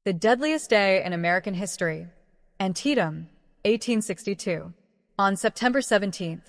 The deadliest day in American history. Antietam, 1862. On September 17,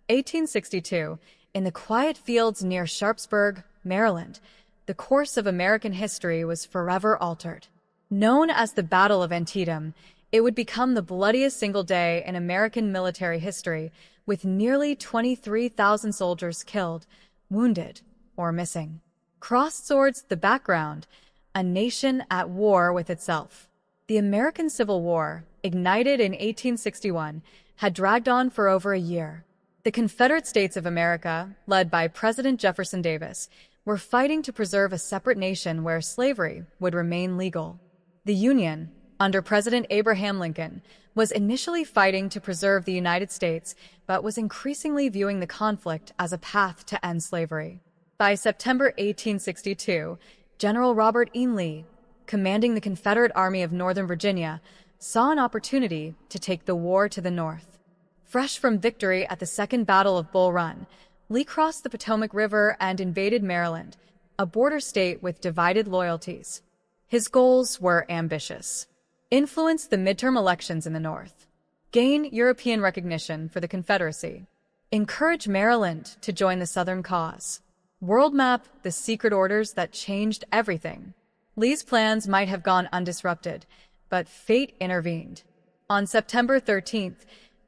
1862, in the quiet fields near Sharpsburg, Maryland, the course of American history was forever altered. Known as the Battle of Antietam, it would become the bloodiest single day in American military history, with nearly 23,000 soldiers killed, wounded, or missing. Crossed swords, the background, a nation at war with itself. The American Civil War, ignited in 1861, had dragged on for over a year. The Confederate States of America, led by President Jefferson Davis, were fighting to preserve a separate nation where slavery would remain legal. The Union, under President Abraham Lincoln, was initially fighting to preserve the United States, but was increasingly viewing the conflict as a path to end slavery. By September 1862, General Robert E. Lee, commanding the Confederate Army of Northern Virginia, saw an opportunity to take the war to the north. Fresh from victory at the Second Battle of Bull Run, Lee crossed the Potomac River and invaded Maryland, a border state with divided loyalties. His goals were ambitious. Influence the midterm elections in the North. Gain European recognition for the Confederacy. Encourage Maryland to join the Southern cause. World map the secret orders that changed everything. Lee's plans might have gone undisrupted, but fate intervened. On September 13th,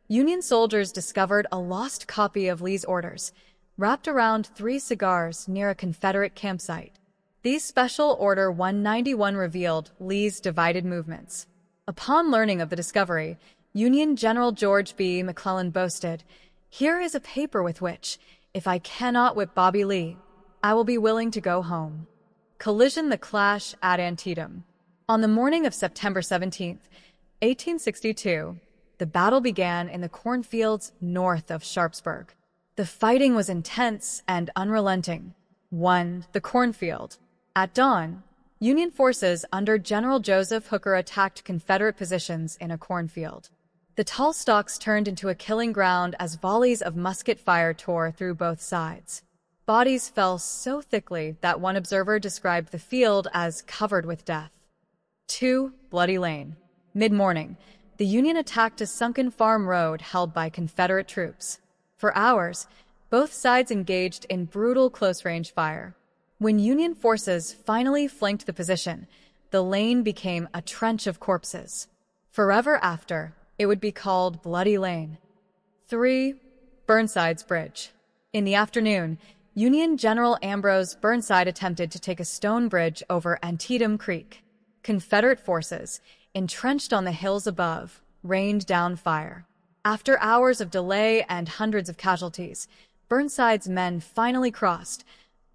Union soldiers discovered a lost copy of Lee's orders, wrapped around 3 cigars near a Confederate campsite. These Special Order 191 revealed Lee's divided movements. Upon learning of the discovery, Union General George B. McClellan boasted, "Here is a paper with which, if I cannot whip Bobby Lee, I will be willing to go home." Collision, the clash at Antietam. On the morning of September 17th, 1862, the battle began in the cornfields north of Sharpsburg. The fighting was intense and unrelenting. 1. The cornfield. At dawn, Union forces under General Joseph Hooker attacked Confederate positions in a cornfield. The tall stalks turned into a killing ground as volleys of musket fire tore through both sides. Bodies fell so thickly that one observer described the field as covered with death. 2. Bloody Lane. Mid-morning, the Union attacked a sunken farm road held by Confederate troops. For hours, both sides engaged in brutal close-range fire. When Union forces finally flanked the position, the lane became a trench of corpses. Forever after, it would be called Bloody Lane. 3. Burnside's Bridge. In the afternoon, Union General Ambrose Burnside attempted to take a stone bridge over Antietam Creek. Confederate forces, entrenched on the hills above, rained down fire. After hours of delay and hundreds of casualties, Burnside's men finally crossed,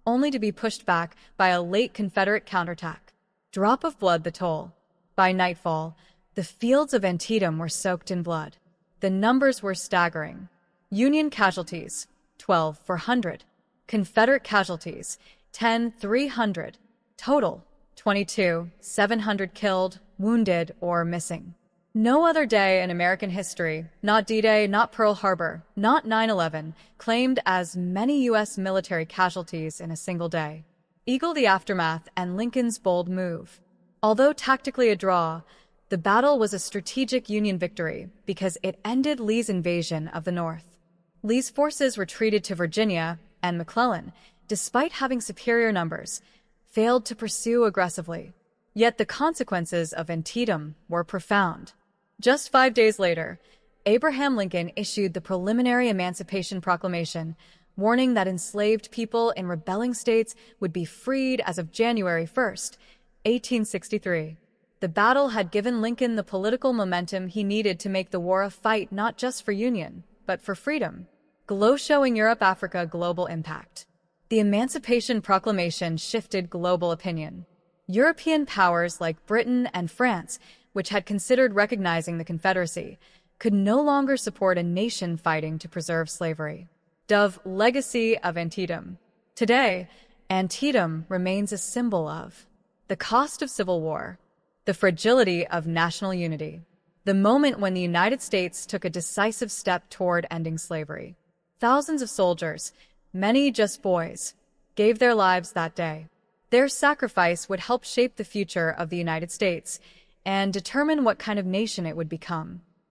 only to be pushed back by a late Confederate counterattack. Drop of blood the toll. By nightfall, the fields of Antietam were soaked in blood. The numbers were staggering. Union casualties, 12,400. Confederate casualties, 10,300. Total, 22,700 killed, wounded, or missing. No other day in American history, not D-Day, not Pearl Harbor, not 9/11, claimed as many U.S. military casualties in a single day. Eagle the aftermath and Lincoln's bold move. Although tactically a draw, the battle was a strategic Union victory because it ended Lee's invasion of the North. Lee's forces retreated to Virginia, and McClellan, despite having superior numbers, failed to pursue aggressively. Yet the consequences of Antietam were profound. Just 5 days later, Abraham Lincoln issued the preliminary Emancipation Proclamation, warning that enslaved people in rebelling states would be freed as of January 1st, 1863. The battle had given Lincoln the political momentum he needed to make the war a fight not just for Union, but for freedom. Glow showing Europe-Africa global impact. The Emancipation Proclamation shifted global opinion. European powers like Britain and France, which had considered recognizing the Confederacy, could no longer support a nation fighting to preserve slavery. Dove legacy of Antietam. Today, Antietam remains a symbol of the cost of civil war, the fragility of national unity, the moment when the United States took a decisive step toward ending slavery. Thousands of soldiers, many just boys, gave their lives that day. Their sacrifice would help shape the future of the United States and determine what kind of nation it would become.